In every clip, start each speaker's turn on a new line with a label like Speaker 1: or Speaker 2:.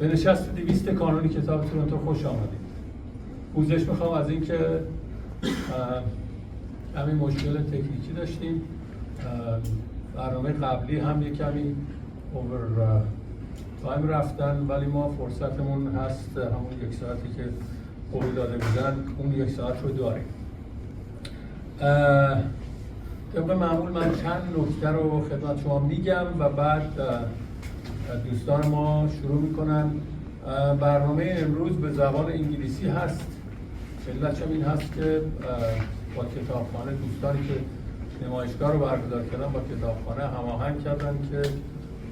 Speaker 1: به نشست 200 کانون کتاب تورنتو خوش آمدید. پوزش میخوام از اینکه همین مشکل تکنیکی داشتیم. برنامه قبلی هم یک کمی اوور تایم رفتن، ولی ما فرصتمون هست همون 1 ساعتی که قول داده بودن اون 1 ساعت رو داریم. طبق معمول من چند نکته رو خدمت شما میگم و بعد دوستان ما شروع میکنن. برنامه امروز به زبان انگلیسی هست. علتش این هست که با کتابخانه دوستانی که نمایشگاه رو برگزار کردن با کتابخانه هماهنگ کردن که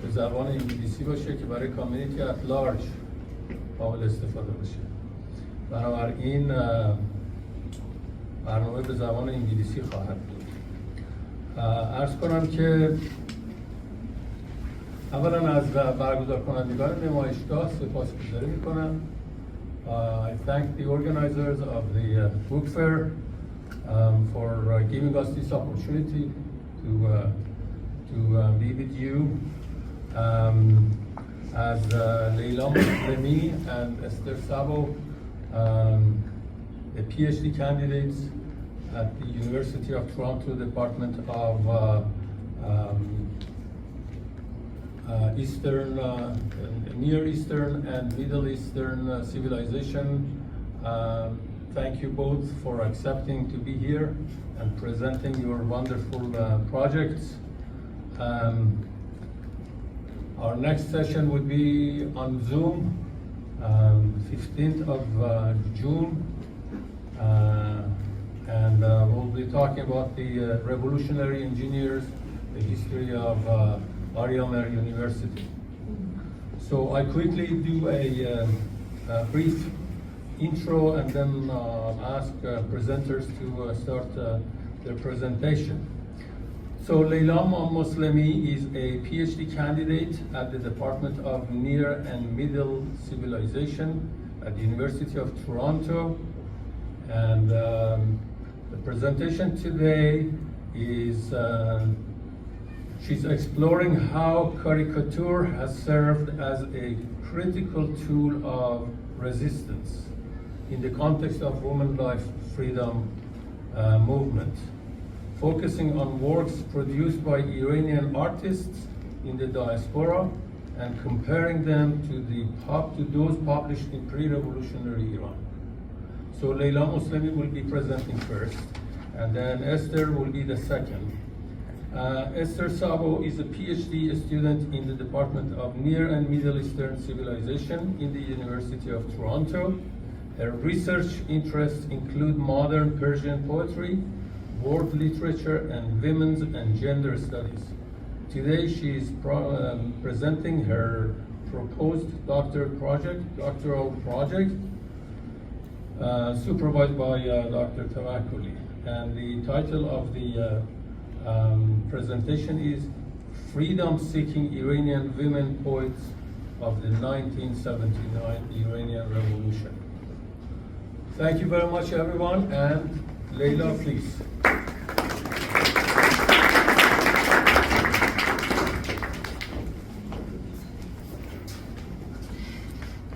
Speaker 1: به زبان انگلیسی باشه که برای کامیونیتی ات لارج قابل استفاده باشه. بنابراین برنامه به زبان انگلیسی خواهد بود. عرض کنم که اولا از برگزار کنندگان نمایشگاه سپاسگزاری میکنم. I thank the organizers of the book fair for giving us this opportunity to be with you. As لیلا مسلمی and استر زابو, a PhD candidates at the University of Toronto Department of Eastern, Near Eastern and Middle Eastern civilization. Thank you both for accepting to be here and presenting your wonderful projects. Our next session would be on Zoom, 15th of June. And we'll be talking about the revolutionary engineers, the history of Arianer University. So I quickly do a brief intro and then ask presenters to start their presentation. So Líla Muslimee is a PhD candidate at the Department of Near and Middle Civilization at the University of Toronto. And the presentation today is she's exploring how caricature has served as a critical tool of resistance in the context of women's life freedom movement, focusing on works produced by Iranian artists in the diaspora and comparing them to those published in pre-revolutionary Iran. So Líla Muslimee will be presenting first, and then Esther will be the second. Esther Zabo is a PhD student in the Department of Near and Middle Eastern Civilization in the University of Toronto. Her research interests include modern Persian poetry, world literature, and women's and gender studies. Today she is presenting her proposed doctoral project supervised by Dr. Tawakkuli. And the title of the presentation is Freedom-Seeking Iranian Women Poets of the 1979 Iranian Revolution. Thank you very much, everyone, and Líla, please.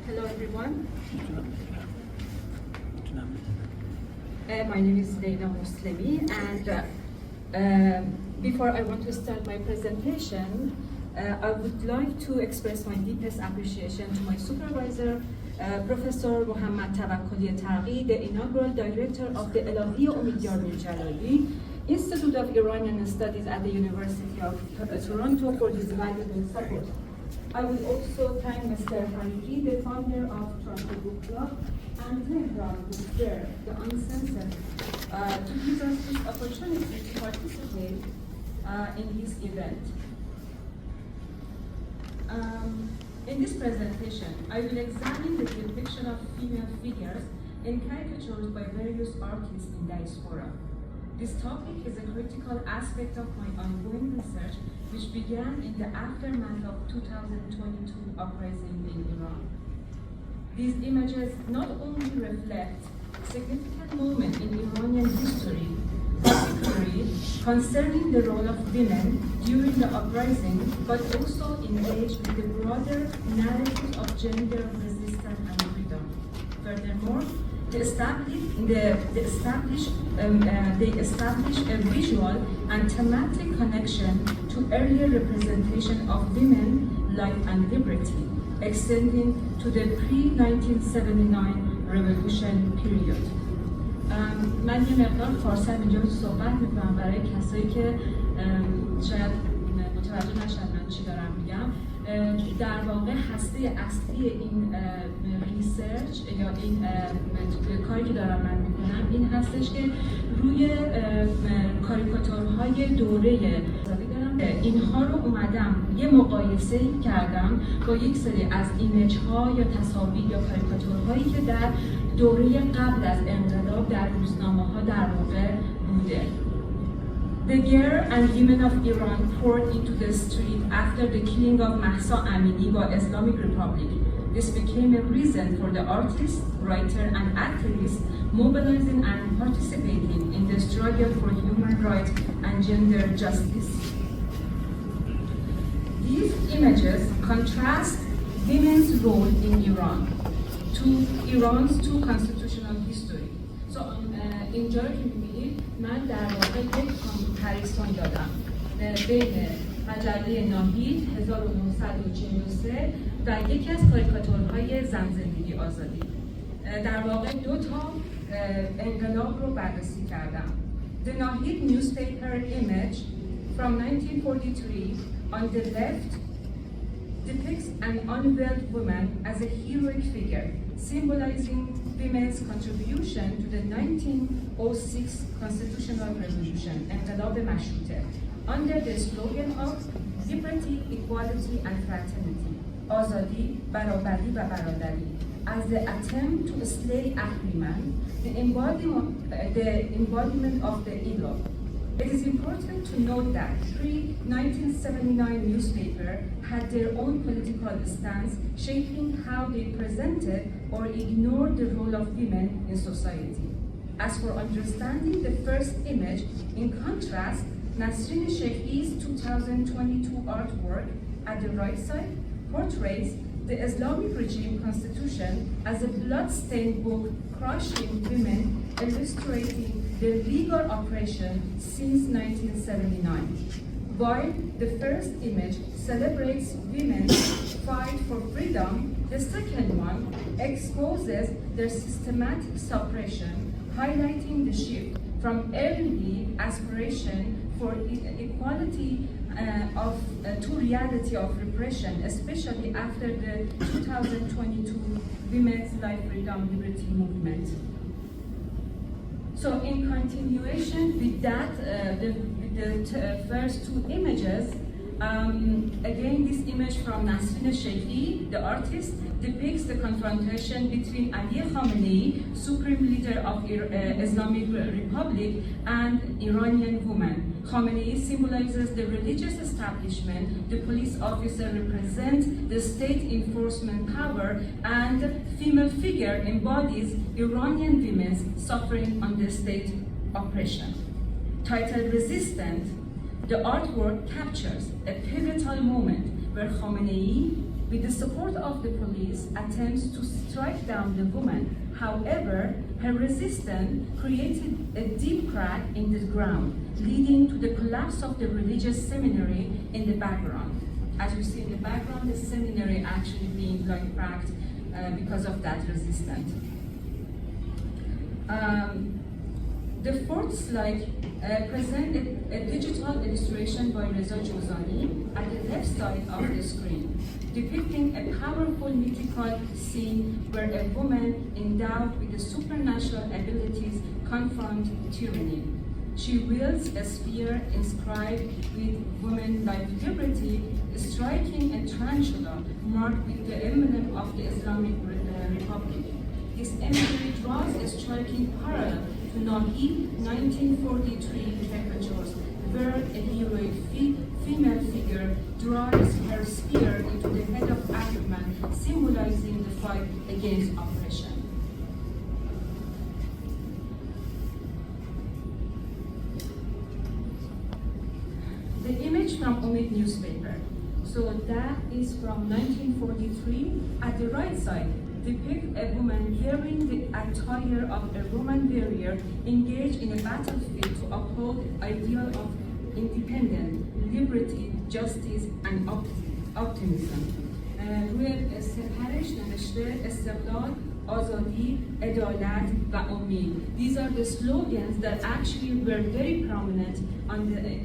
Speaker 2: Hello, everyone. My name is Líla Muslimee, and before I want to start my presentation, I would like to express my deepest appreciation to my supervisor, Professor Mohammad Tawakkuli Targhi, the inaugural director of the Elahiya Umidyar Jalali Institute of Iranian Studies at the University of Toronto for his valuable support. I would also thank Mr. Hariri, the founder of Toronto Book Club, and Tehran Book Fair, the Uncensored, to give us this opportunity to participate in this event. In this presentation, I will examine the depiction of female figures in caricatures by various artists in diaspora. This topic is a critical aspect of my ongoing research, which began in the aftermath of 2022 uprising in Iran. These images not only reflect significant moment in Iranian history, particularly concerning the role of women during the uprising, but also engage with the broader narrative of gender resistance and freedom. Furthermore, they establish a visual and thematic connection to earlier representation of women, life and liberty, extending to the pre-1979 revolution period. من یه مقدار فارسی اینجا صحبت میکنم برای کسایی که شاید متوجه نشن من چی دارم میگم. در واقع هسته اصلی این ریسرچ یا این کاری که دارم من میکنم این هستش که روی کاریکاتورهای دوره آزادی دارم اینها رو اومدم یه مقایسه کردم با یک سری از ایمیج ها یا تصاویر یا کاریکاتورهایی که در دوره قبل از انقلاب در روزنامه ها در واقع بوده. The girl and women of Iran poured into the street after the killing of Mahsa Amini by Islamic Republic. This became a reason for the artists, writer, and activists mobilizing and participating in the struggle for human rights and gender justice. These images contrast women's role in Iran to Iran's two constitutional history. So اینجا که می‌بینید من در واقع یک کامپریسون دادم بین مجله ناهید 1943 و یکی از کاریکاتورهای زن زندگی آزادی. در واقع دو تا انقلاب رو بررسی کردم. The Nahid newspaper image from 1943 on the left depicts an unveiled woman as a heroic figure, symbolizing women's contribution to the 1906 constitutional revolution, انقلاب مشروطه, under the slogan of liberty, equality and fraternity, آزادی، برابری و برادری, as the attempt to slay Ahriman, the embodiment of the evil. It is important to note that pre-1979 newspapers had their own political stance, shaping how they presented or ignored the role of women in society. As for understanding the first image, in contrast, Nasrin Sheikhi's 2022 artwork at the right side portrays the Islamic regime constitution as a blood-stained book crushing women, illustrating the legal oppression since 1979. While the first image celebrates women's fight for freedom, the second one exposes their systematic suppression, highlighting the shift from early aspiration for equality to reality of repression, especially after the 2022 Women's Life, Freedom, Liberty movement. So in continuation with that, the first two images, again this image from Nasrin Sheikhi, the artist, depicts the confrontation between Ali Khamenei, supreme leader of Islamic Republic, and Iranian woman. Khamenei symbolizes the religious establishment, the police officer represents the state enforcement power, and female figure embodies Iranian women's suffering under state oppression. Titled Resistant, the artwork captures a pivotal moment where Khamenei, with the support of the police, attempts to strike down the woman. However, her resistance created a deep crack in the ground, leading to the collapse of the religious seminary in the background. As you see in the background, the seminary actually being cracked because of that resistance. The fourth slide presents a digital illustration by Reza Jozani at the left side of the screen, depicting a powerful mythical scene where a woman endowed with the supernatural abilities confronts tyranny. She wields a spear inscribed with women like liberty, striking a tarantula marked with the emblem of the Islamic Republic. This imagery draws a striking parallel to Nahid 1943 caricatures, where a heroic female figure drives her spear into the head of Ahriman, symbolizing the fight against oppression. from Umid newspaper. So that is from 1943. At the right side, depict a woman wearing the attire of a Roman warrior engaged in a battlefield to uphold the ideal of independence, liberty, justice, and optimism. روی سپرش نوشته استقلال، آزادی، عدالت و امید. These are the slogans that actually were very prominent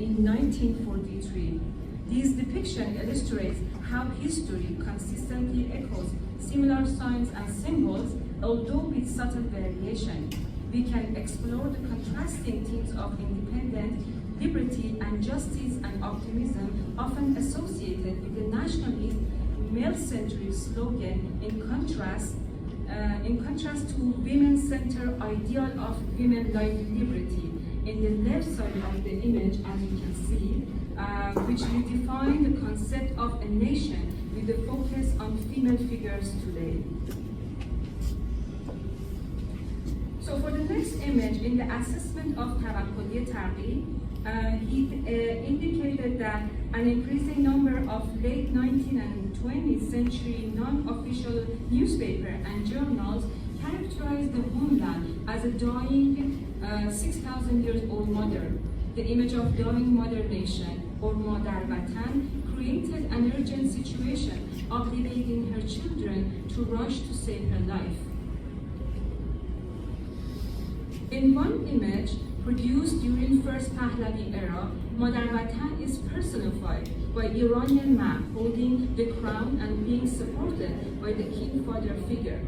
Speaker 2: in 1943. This depiction illustrates how history consistently echoes similar signs and symbols, although with subtle variation. We can explore the contrasting themes of independence, liberty, and justice and optimism, often associated with the nationalist, male-centric slogan, in contrast to women-centered ideal of women life liberty. In the left side of the image, as you can see, which will define the concept of a nation with a focus on female figures today. So for the next image, in the assessment of Tawakkoli Taqi, he indicated that an increasing number of late 19th and 20th century non-official newspapers and journals characterized the homeland as a dying 6,000 years old mother. The image of dying mother nation, or Madar Vatan, created an urgent situation, obligating her children to rush to save her life. In one image, produced during First Pahlavi era, Madar Vatan is personified by Iranian man holding the crown and being supported by the king father figure.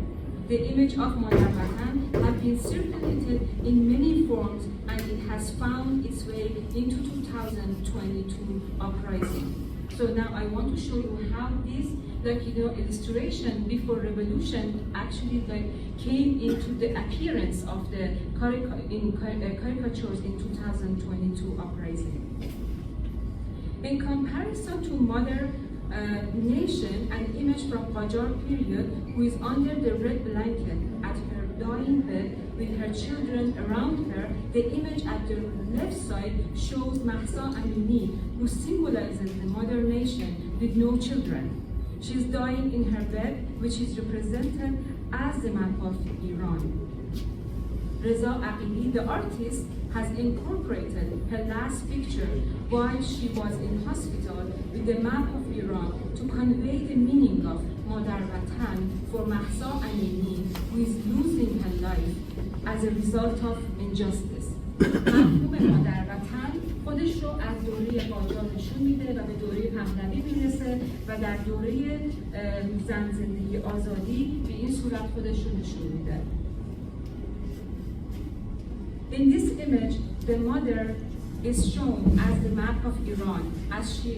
Speaker 2: The image of Madar Vatan has been circulated in many forms, and it has found its way into 2022 uprising. So now I want to show you how this, illustration before revolution actually came into the appearance of the caricatures in 2022 uprising. In comparison to Mother Nation, an image from Qajar period, who is under the red blanket at her dying bed with her children around her, the image at the left side shows Mahsa Amini, who symbolizes the Mother Nation with no children. She is dying in her bed, which is represented as the map of Iran. Reza Aqili, the artist, has incorporated her last picture while she was in hospital with the map of Iran to convey the meaning of Madar Vatan for Mahsa Amini, who is losing her life as a result of injustice. مفهوم مادر وطن خودش رو از دوره قاجار نشون میده و به دوره پهلوی میرسه و در دوره زن زندگی آزادی به این صورت خودش رو نشون میده. In this image, the mother is shown as the map of Iran, as she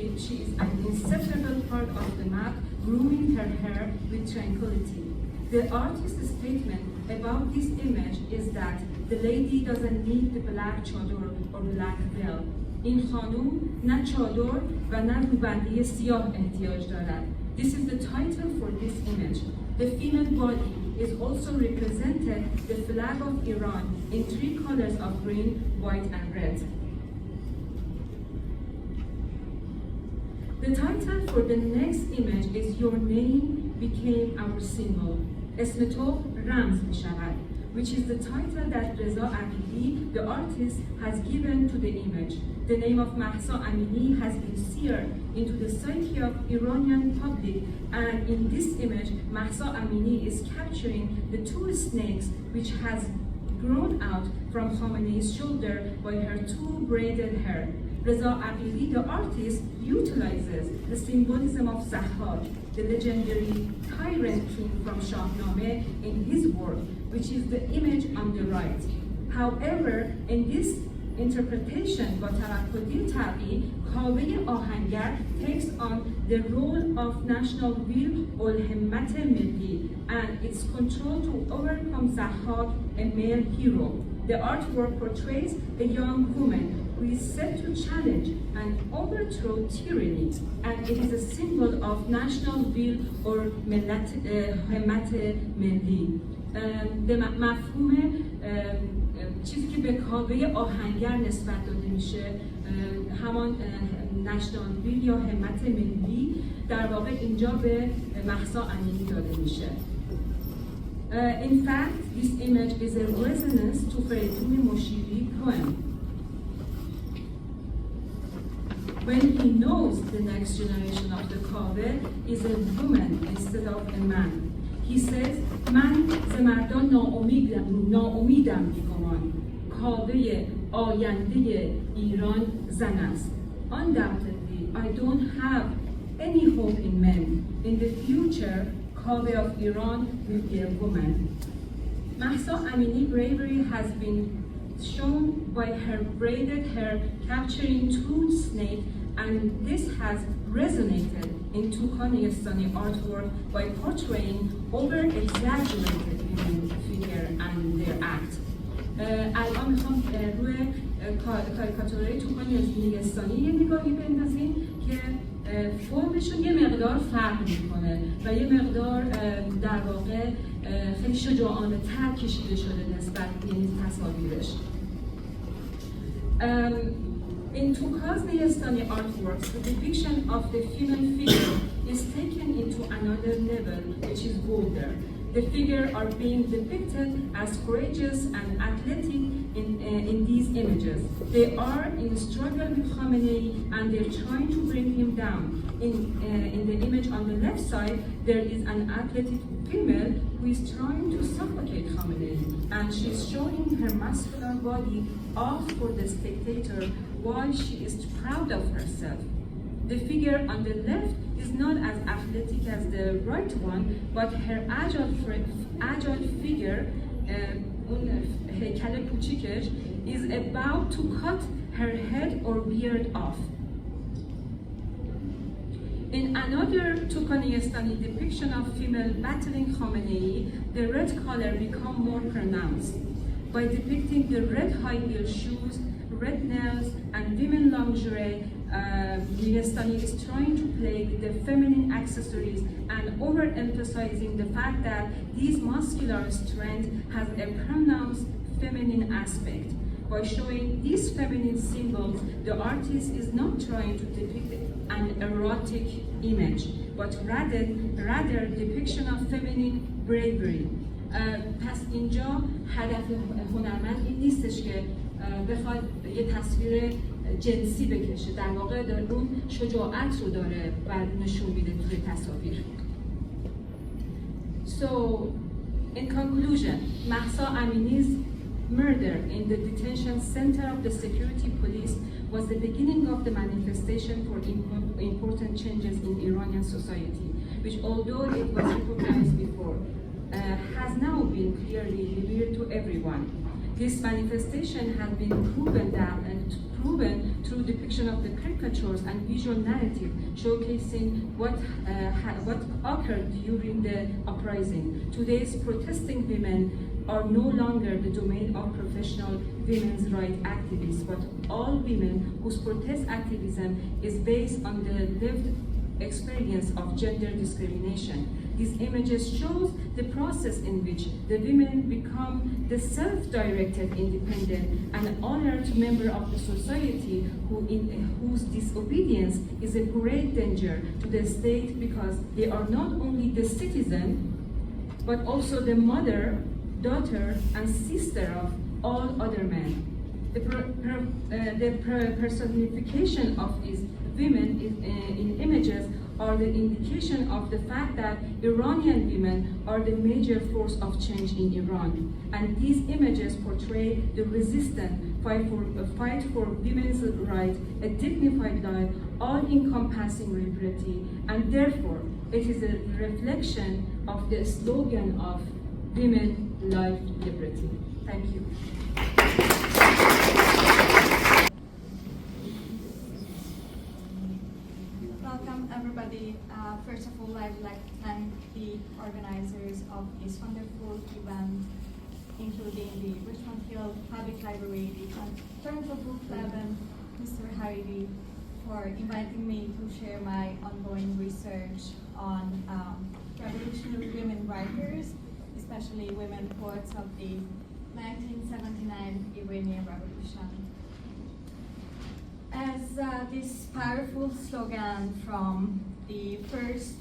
Speaker 2: is an inseparable part of the map, grooming her hair with tranquility. The artist's statement about this image is that the lady doesn't need the black chador or black veil. این خانم نه چادر و نه روبندی سیاه احتیاج دارد. This is the title for this image. The female body is also represented the flag of Iran in 3 colors of green, white, and red. The title for the next image is Your Name Became Our Symbol. اسم تو رمز می شود, which is the title that Reza Aqili, the artist, has given to the image. The name of Mahsa Amini has been seared into the psyche of Iranian public, and in this image, Mahsa Amini is capturing the 2 snakes which has grown out from Khamenei's shoulder by her 2 braided hair. Reza Aqili, the artist, utilizes the symbolism of Zahar, the legendary tyrant king from Shahnameh, in his work, which is the image on the right. However, in this interpretation by Tawakkoli Taqi, Kaveh Ahangar takes on the role of national will or himmat milli and its control to overcome Zahar, a male hero. The artwork portrays a young woman who is set to challenge and overthrow tyranny, and it is a symbol of national will or himmat milli. به مفهوم چیزی که به کاوه آهنگر نسبت داده میشه، همان نشناندویل یا همت ملی در واقع اینجا به مهسا امینی داده میشه. In fact, this image is a resonance to Feridun Moshiri poem. When he knows the next generation of the Kabe is a woman instead of a man, he says, من ز مردان ناامیدم بیگمان، کاوه آینده ایران زن است. Undoubtedly, I don't have any hope in men. In the future, Kabe of Iran will be a woman. Mahsa Amini bravery has been shown by her braided hair capturing two snakes, and this has resonated in Turkmenistani artwork by portraying over-exaggerated women figure and their act. الان میخوام روی کاریکاتورهای تورکمنستانی یه نگاهی بندازیم که فرمشون یه مقدار فرق میکنه و یه مقدار در واقع خیلی شجاعانه تر کشیده شده نسبت به این تصاویرش. In Turkmenistani artworks, the depiction of the female figure is taken into another level, which is bolder. The figures are being depicted as courageous and athletic in these images. They are in struggle with Khamenei and they're trying to bring him down. In the image on the left side, there is an athletic female who is trying to suffocate Khamenei, and she's showing her muscular body off for the spectator while she is proud of herself. The figure on the left is not as athletic as the right one, but her agile figure, هیکل کوچیکش, is about to cut her head or beard off. In another Turkmenistani depiction of female battling Khamenei, the red color become more pronounced. By depicting the red high heel shoes, red nails, and women lingerie, Turkmenistani is trying to play with the feminine accessories and overemphasizing the fact that these muscular strength has a pronounced feminine aspect. By showing these feminine symbols, the artist is not trying to depict an erotic image, but rather depiction of feminine bravery. پس اینجا هدف هنرمند این نیستش که بخواد یه تصویر جنسی بکشه، در واقع داره اون شجاعت رو داره و نشون میده توی تصاویر. So, in conclusion, Mahsa Amini's murder in the detention center of the security police was the beginning of the manifestation for important changes in Iranian society, which although it was recognized before, has now been clearly revealed to everyone. This manifestation has been proven through depiction of the caricatures and visual narrative showcasing what occurred during the uprising. Today's protesting women are no longer the domain of professional women's rights activists, but all women whose protest activism is based on the lived experience of gender discrimination. These images shows the process in which the women become the self-directed, independent, and honored member of the society whose disobedience is a great danger to the state because they are not only the citizen, but also the mother, daughter, and sister of all other men. The personification of these women in images are the indication of the fact that Iranian women are the major force of change in Iran. And these images portray the resistance fight for women's rights, a dignified life, all-encompassing liberty, and therefore it is a reflection of the slogan of women, life, liberty. Thank you.
Speaker 3: Welcome everybody. First of all, I would like to thank the organizers of this wonderful event, including the Richmond Hill Public Library, the Turnbull Book Club, and Mr. Hariri for inviting me to share my ongoing research on revolutionary women writers, especially women poets of the 1979 Iranian Iranian Revolution. As this powerful slogan from the first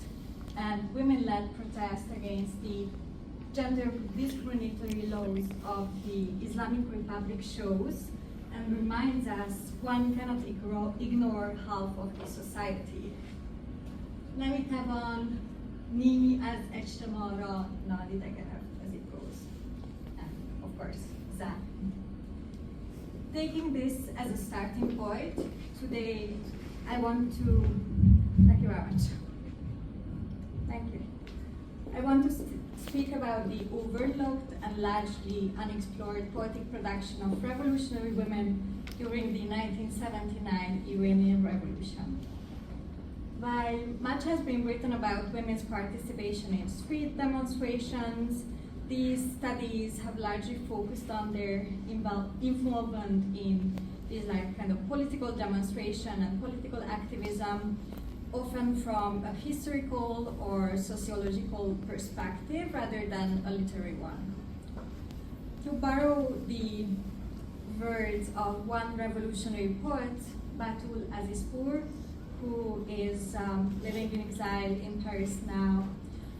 Speaker 3: and women-led protest against the gender discriminatory laws of the Islamic Republic shows and reminds us one cannot ignore half of the society. نمیتوان نیمی از اجتماع را نادیده گرفت, as it goes. And of course, زن. Taking this as a starting point, today I want to, thank you very much. Thank you. I want to speak about the overlooked and largely unexplored poetic production of revolutionary women during the 1979 Iranian Revolution. While much has been written about women's participation in street demonstrations, these studies have largely focused on their involvement in these kind of political demonstration and political activism, often from a historical or sociological perspective rather than a literary one. To borrow the words of one revolutionary poet, Batul Azizpour, who is living in exile in Paris now,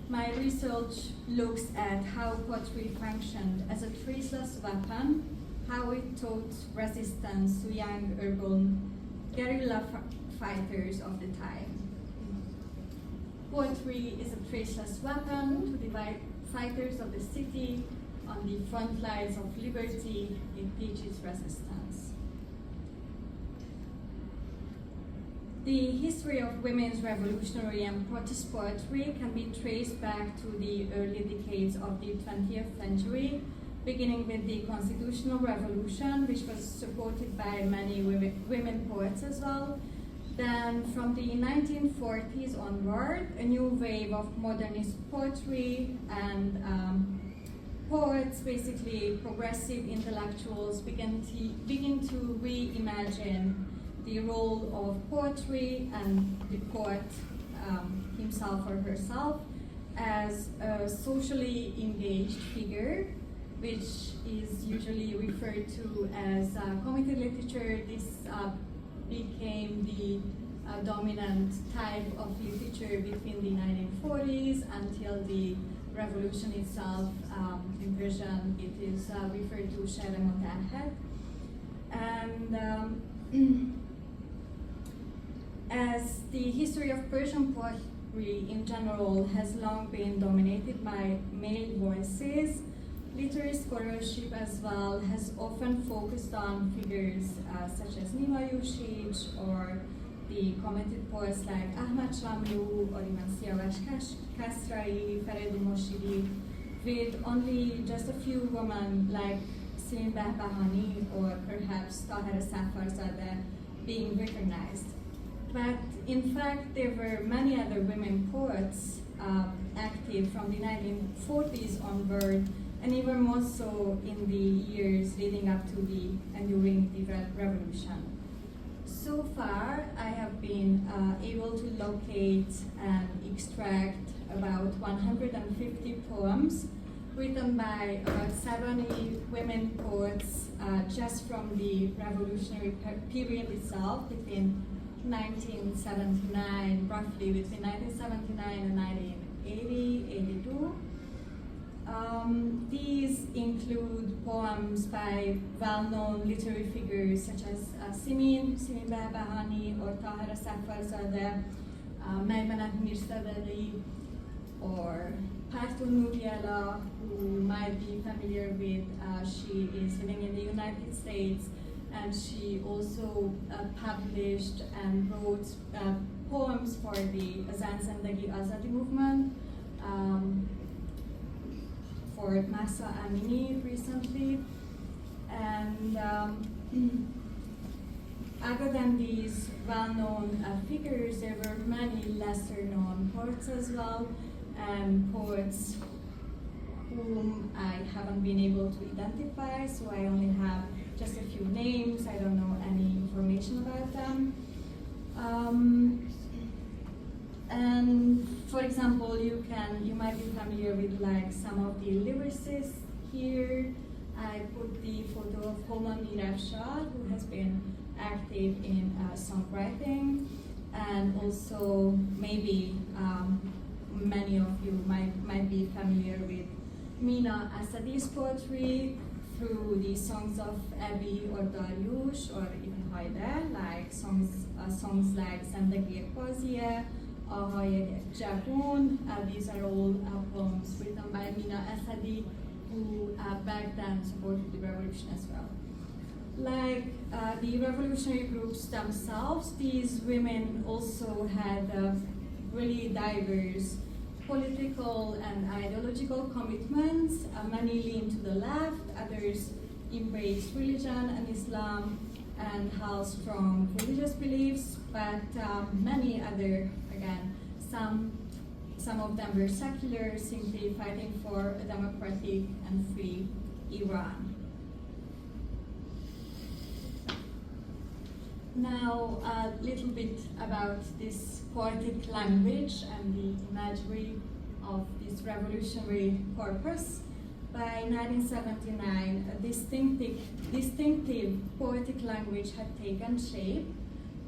Speaker 3: my research looks at how poetry functioned as a traceless weapon, how it taught resistance to young urban guerrilla fighters of the time. Poetry is a traceless weapon to the fighters of the city on the front lines of liberty. It teaches resistance. The history of women's revolutionary and protest poetry can be traced back to the early decades of the 20th century, beginning with the Constitutional Revolution, which was supported by many women poets as well. Then from the 1940s onward, a new wave of modernist poetry and poets, basically progressive intellectuals, begin to reimagine the role of poetry and the poet himself or herself as a socially engaged figure, which is usually referred to as committed literature. This became the dominant type of literature between the 1940s until the revolution itself. In Persian, it is referred to شعر متعهد. And as the history of Persian poetry in general has long been dominated by male voices, literary scholarship as well has often focused on figures such as Nima Yushich or the commented poets like Ahmad Shamlu or even Siavash Kasrai, Farid Moshidi, with only just a few women like Shembe Bahani or perhaps Tahir Safarzadeh being recognized. But in fact, there were many other women poets active from the 1940s onward, and even more so in the years leading up to the and during the revolution. So far, I have been able to locate and extract about 150 poems written by about 70 women poets just from the revolutionary period itself, between 1979, roughly between 1979 and 1980, 82. These include poems by well-known literary figures such as Simin Bahani or Tahir Safarzadeh, Maymunat Mirsadali, or Pastor Nuriela, who might be familiar with. She is living in the United States, and she also published and wrote poems for the Zan-Zindagi-Ázádí movement, for Masa Amini recently. And other than these well-known figures, there were many lesser-known poets as well, and poets whom I haven't been able to identify, so I only have just a few names. I don't know any information about them. And for example, you might be familiar with like some of the lyricists here. I put the photo of who has been active in songwriting, and also maybe many of you might be familiar with Mina Asadi's poetry through the songs of Abi or Dariush or even Haider, like songs like زندگی-آزادی, آهای جوون. These are all poems written by Mina Asadi, who back then supported the revolution as well. Like the revolutionary groups themselves, these women also had really diverse political and ideological commitments. Many lean to the left, others embrace religion and Islam and held strong religious beliefs, but many other, again, some of them were secular, simply fighting for a democratic and free Iran. Now, a little bit about this poetic language and the imagery of this revolutionary corpus. By 1979, a distinctive poetic language had taken shape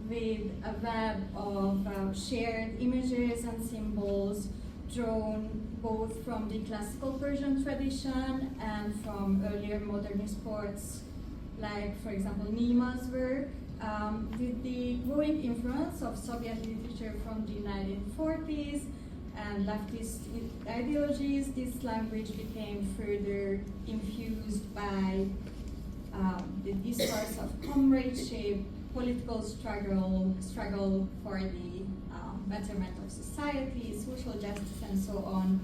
Speaker 3: with a web of shared images and symbols drawn both from the classical Persian tradition and from earlier modernist poets, like, for example, Nima's work. With the growing influence of Soviet literature from the 1940s and leftist ideologies, this language became further infused by the discourse of comradeship, political struggle for the betterment of society, social justice, and so on,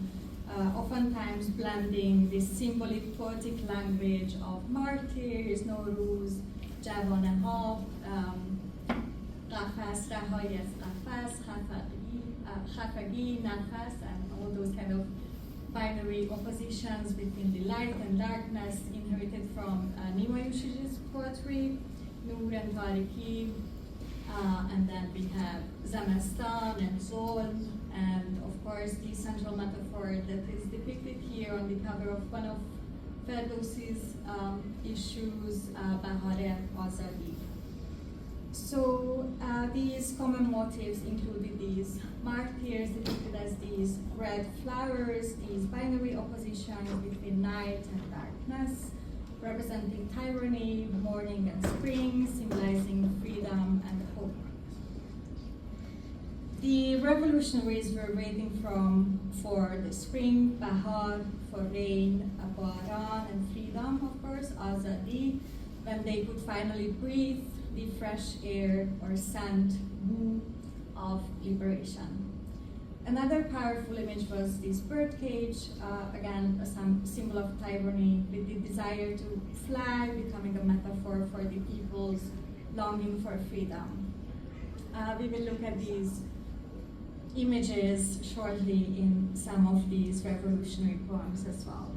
Speaker 3: oftentimes blending this symbolic poetic language of martyrs, Nowruz, جوانه‌ها, قفس, رهایی از قفس, خفگی, نفس, and all those kind of binary oppositions between the light and darkness inherited from Nimayushi's poetry, Nur and Tariki, and then we have Zemestan and Zol, and of course the central metaphor that is depicted here on the cover of one of Ferdowsi's issues, Bahare Azadi. So these common motives included these martyrs depicted as these red flowers, these binary oppositions between night and darkness, representing tyranny, morning and spring, symbolizing freedom and hope. The revolutionaries were waiting for the spring, Bahar, for rain, Baran, and freedom, of course, Azadi, when they could finally breathe the fresh air or scent of liberation. Another powerful image was this birdcage, again, a symbol of tyranny, with the desire to fly becoming a metaphor for the people's longing for freedom. We will look at these images shortly in some of these revolutionary poems as well.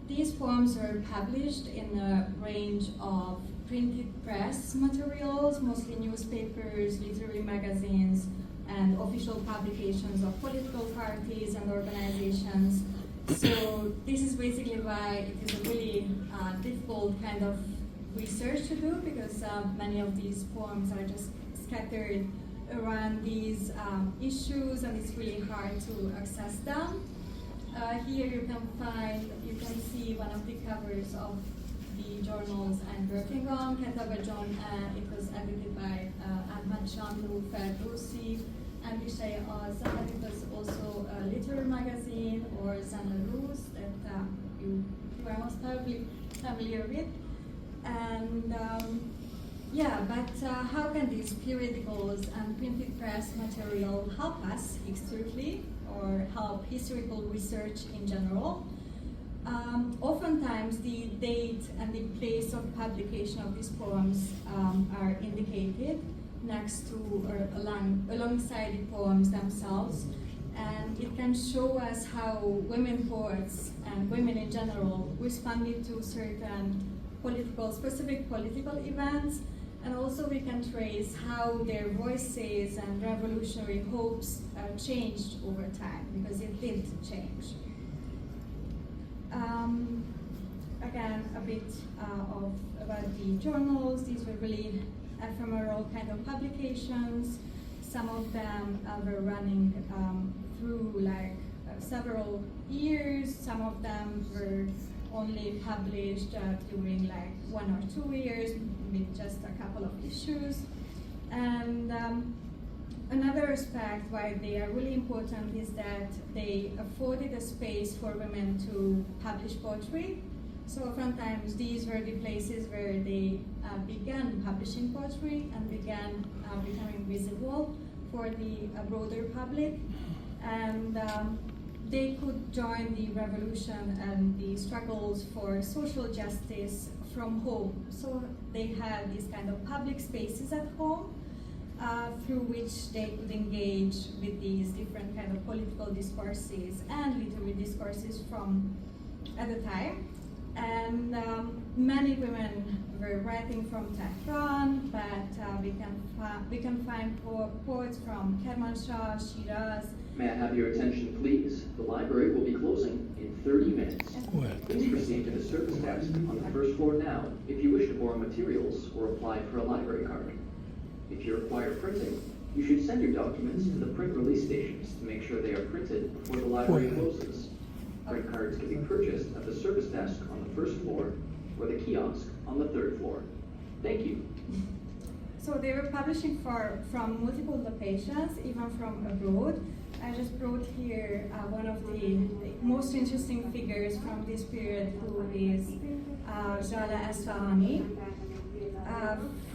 Speaker 3: These poems were published in a range of printed press materials, mostly newspapers, literary magazines, and official publications of political parties and organizations. So this is basically why it is a really difficult kind of research to do, because many of these poems are just scattered around these issues, and it's really hard to access them. Here you can see one of the covers of the journals I'm working on, Ketaab it was edited by Ahmad Shamlu Ferdowsi, and Azad, it was also a literary magazine, or Zanaruz, that you are most probably familiar with. And but how can these periodicals and printed press material help us historically, or help historical research in general? Oftentimes the date and the place of publication of these poems are indicated next to or alongside the poems themselves, and it can show us how women poets and women in general responded to certain specific political events, and also we can trace how their voices and revolutionary hopes changed over time, because it did change. again, a bit about the journals. These were really ephemeral kind of publications. Some of them were running through like several years. Some of them were only published during like 1 or 2 years with just a couple of issues. And another aspect why they are really important is that they afforded a space for women to publish poetry. So oftentimes these were the places where they began publishing poetry and began becoming visible for the broader public. And they could join the revolution and the struggles for social justice from home. So they had these kind of public spaces at home through which they could engage with these different kind of political discourses and literary discourses from at the time. And many women were writing from Tehran, but we can find poets from Kermanshah, Shiraz.
Speaker 4: May I have your attention, please? The library will be closing in 30 minutes. Please proceed to the service desk on the first floor now if you wish to borrow materials or apply for a library card. If you require printing, you should send your documents to the print release stations to make sure they are printed before the library closes. Print cards can be purchased at the service desk on the first floor or the kiosk on the third floor. Thank you.
Speaker 3: So they were publishing from multiple locations, even from abroad. I just brought here one of the most interesting figures from this period, who is Jala Asfahani.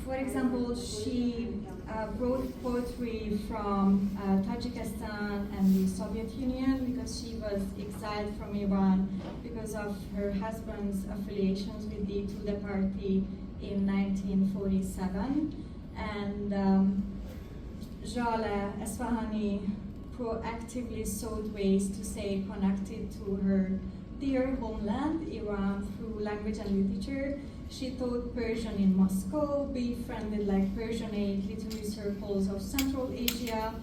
Speaker 3: For example, she wrote poetry from Tajikistan and the Soviet Union because she was exiled from Iran because of her husband's affiliations with the Tudeh party in 1947. And Jala Asfahani proactively sought ways to stay connected to her dear homeland, Iran, through language and literature. She taught Persian in Moscow, befriended like Persianate literary circles of Central Asia,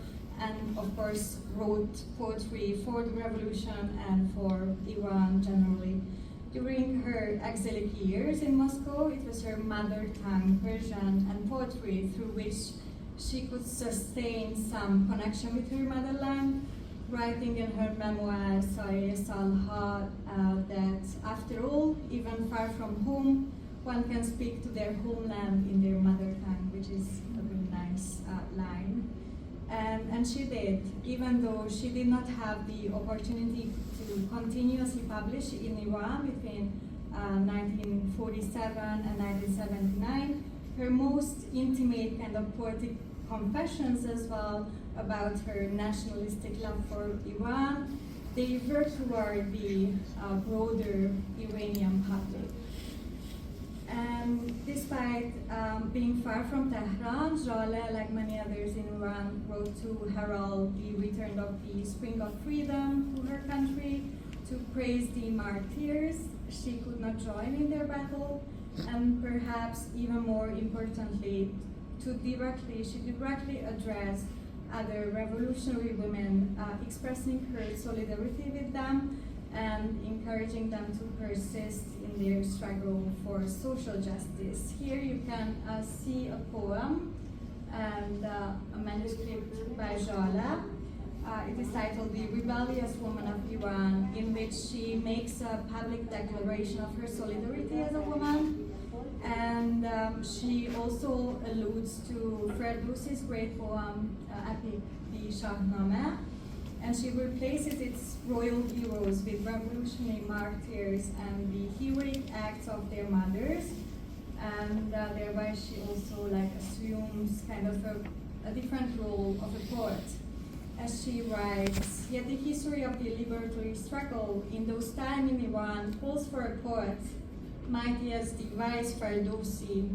Speaker 3: and of course wrote poetry for the revolution and for Iran generally. During her exilic years in Moscow, it was her mother tongue, Persian, and poetry through which she could sustain some connection with her motherland, writing in her memoir, Saye Salha, that after all, even far from home, one can speak to their homeland in their mother tongue, which is a very nice line. And she did, even though she did not have the opportunity to continuously publish in Iran between 1947 and 1979. Her most intimate kind of poetic confessions as well about her nationalistic love for Iran, they were toward the broader Iranian public. And despite being far from Tehran, Jala, like many others in Iran, wrote to herald the return of the spring of freedom to her country, to praise the martyrs. She could not join in their battle, and perhaps even more importantly, she directly addressed other revolutionary women, expressing her solidarity with them and encouraging them to persist in their struggle for social justice. Here you can see a poem and a manuscript by Jala. It is titled The Rebellious Woman of Iran, in which she makes a public declaration of her solidarity as a woman. And she also alludes to Ferdowsi's great poem, epic, the Shahnameh, and she replaces its royal heroes with revolutionary martyrs and the heroic acts of their mothers, and thereby she also assumes kind of a different role of a poet. As she writes, yet the history of the liberatory struggle in those times in Iran calls for a poet, mighty as the wise Ferdowsi,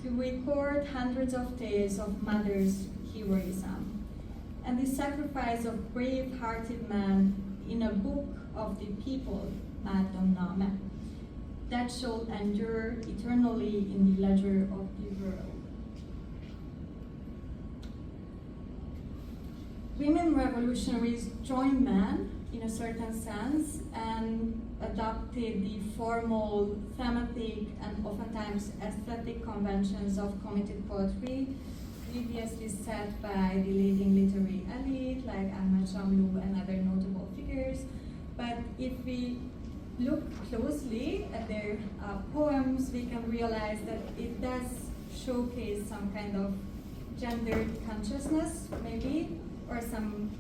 Speaker 3: to record hundreds of tales of mothers' heroism, and the sacrifice of brave-hearted men in a book of the people, Madam, that shall endure eternally in the ledger of the world. Women revolutionaries joined men in a certain sense, and adopted the formal, thematic, and oftentimes aesthetic conventions of committed poetry previously set by the leading literary elite like Ahmad Shamlu and other notable figures. But if we look closely at their poems, we can realize that it does showcase some kind of gendered consciousness, maybe, or some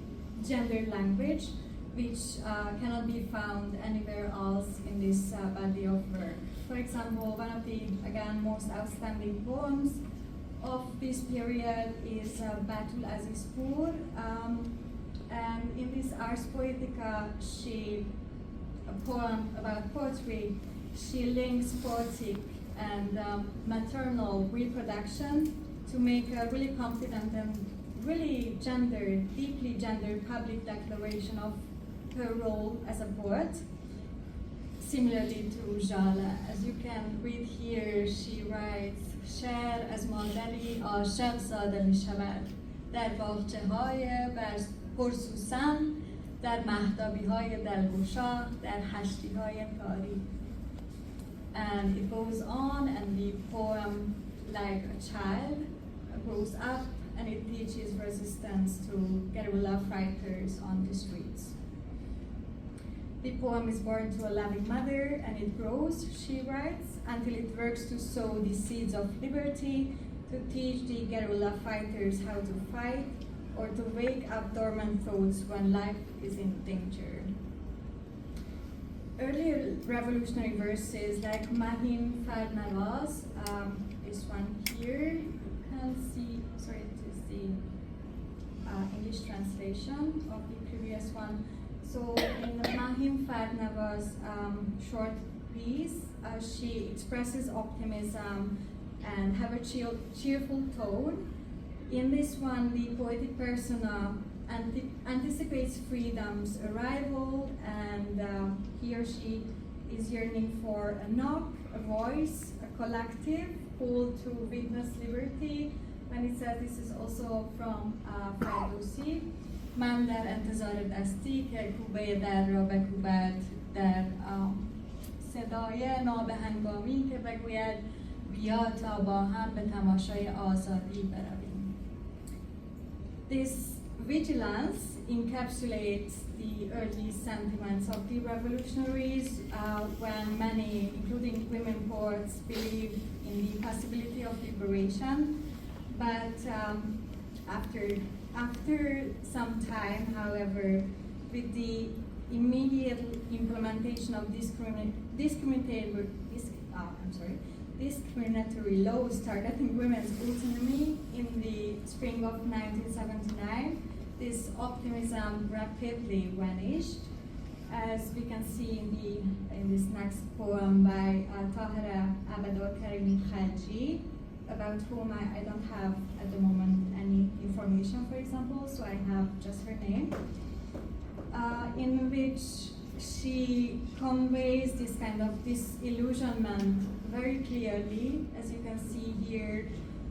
Speaker 3: gendered language, which cannot be found anywhere else in this body of work. For example, one of the, again, most outstanding poems of this period is Batul Azizpur, and in this Ars Poetica, a poem about poetry, she links poetic and maternal reproduction to make a really confident and really gendered, deeply gendered public declaration of her role as a poet. Similarly to Jala, as you can read here, she writes, شعر از مادری عاشق زاده می شود در باغچه های پرسوسن در مهتابی های دلگشا در هشتی های تاریک. And it goes on, and the poem, like a child, grows up and it teaches resistance to guerrilla fighters on the streets. The poem is born to a loving mother and it grows, she writes, until it works to sow the seeds of liberty, to teach the guerrilla fighters how to fight, or to wake up dormant thoughts when life is in danger. Earlier revolutionary verses like Mahim Farnawaz, this one here, you can see, sorry, it is the English translation of the previous one. So in Mahim Farnawaz short piece, she expresses optimism and have a cheerful tone. In this one, the poetic persona anticipates freedom's arrival, and he or she is yearning for a knock, a voice, a collective called to witness liberty. When it says, this is also from Ferdowsi, من در انتظار دستی که کوبه در را بکوبد، در صدای نابهنگامی که بگوید بیا تا با هم به تماشای آزادی برویم. This vigilance encapsulates the early sentiments of the revolutionaries when many, including women poets, believed in the possibility of liberation. But after some time, however, with the immediate implementation of discriminatory laws targeting women's autonomy in the spring of 1979, this optimism rapidly vanished, as we can see in this next poem by Tahira Abadol-Karimi Khalji, about whom I don't have at the moment any information, for example, so I have just her name, in which she conveys this kind of disillusionment very clearly. As you can see here,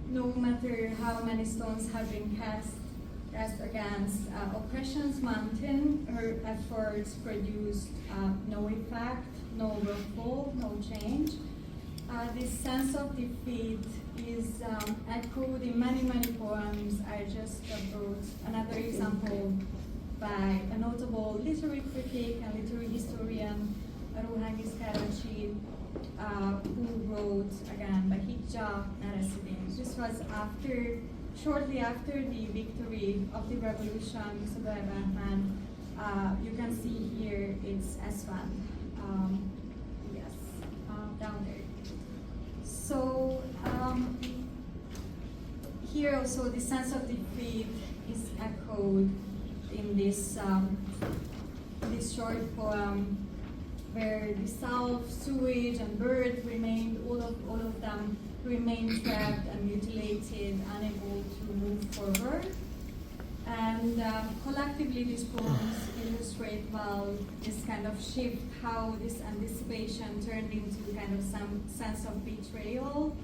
Speaker 3: no matter how many stones have been cast against oppression's mountain, her efforts produced no effect, no ripple, no change. This sense of defeat is echoed in many poems. I just brought another example by a notable literary critic and literary historian, Ruhangiz Karachi, who wrote, again, Bahijja Narasidin. This was shortly after the victory of the revolution, Musabai Bahman. You can see here it's Aswan. Yes, down there. So here also the sense of defeat is echoed in this short poem, where the self, sewage, and bird remained, all of them remained trapped and mutilated, unable to move forward. And collectively, these poems illustrate well this kind of shift, how this anticipation turned into kind of some sense of betrayal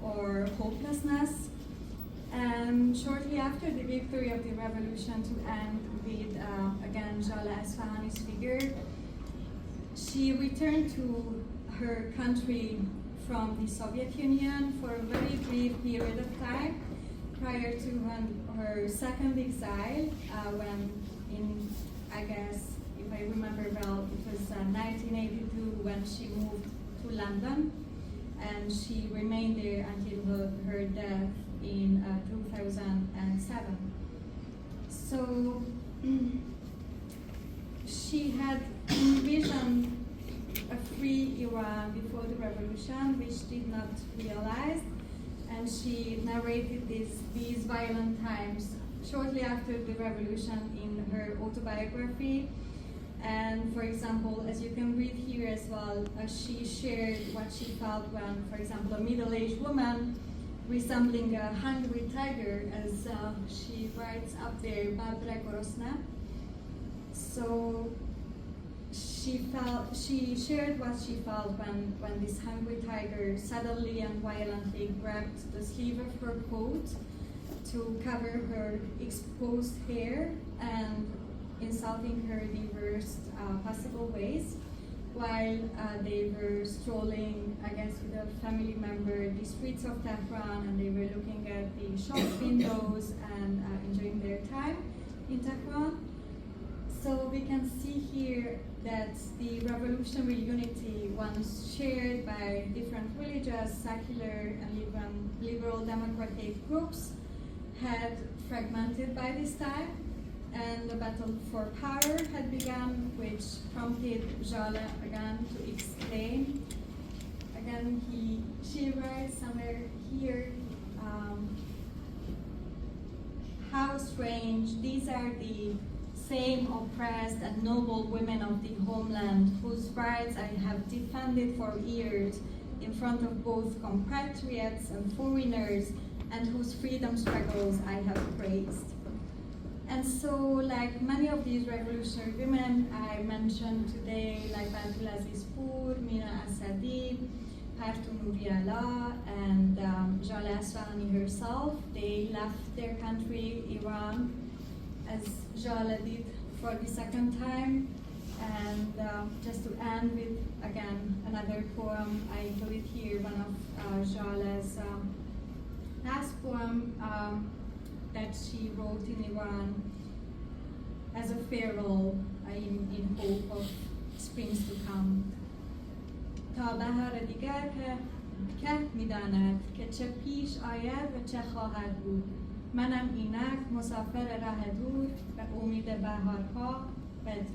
Speaker 3: or hopelessness. And shortly after the victory of the revolution, to end with, again, Jala Asfahani's figure, she returned to her country from the Soviet Union for a very brief period of time prior to her second exile, when I guess, if I remember well, it was 1982 when she moved to London, and she remained there until her death in 2007. So she had envisioned a free Iran before the revolution, which did not realize, and she narrated these violent times shortly after the revolution in her autobiography. And for example, as you can read here as well, she shared what she felt when, for example, a middle-aged woman resembling a hungry tiger, as she writes up there, Babre Gorosna. So she shared what she felt when this hungry tiger suddenly and violently grabbed the sleeve of her coat to cover her exposed hair and insulting her in the worst possible ways, while they were strolling, I guess, with a family member, the streets of Tehran, and they were looking at the shop windows and enjoying their time in Tehran. So we can see here that the revolutionary unity, once shared by different religious, secular, and liberal democratic groups, had fragmented by this time, and the battle for power had begun, which prompted Jale again to exclaim. Again, she writes somewhere here, how strange, these are the same oppressed and noble women of the homeland, whose rights I have defended for years in front of both compatriots and foreigners, and whose freedom struggles I have praised. And so, like many of these revolutionary women I mentioned today, like Abdulaziz Pur, Mina Asadi, Partu Nuriala, and Jale Asrani herself, they left their country, Iran, as Jale did for the second time. And just to end with, again, another poem, I included here one of Jale's last poem that she wrote in Iran as a farewell in hope of springs to come. تا بهار دیگر که می‌داند که چه پیش آید و چه خواهد بود. منم اینک مسافر راه دور به امید بهارها بدرود.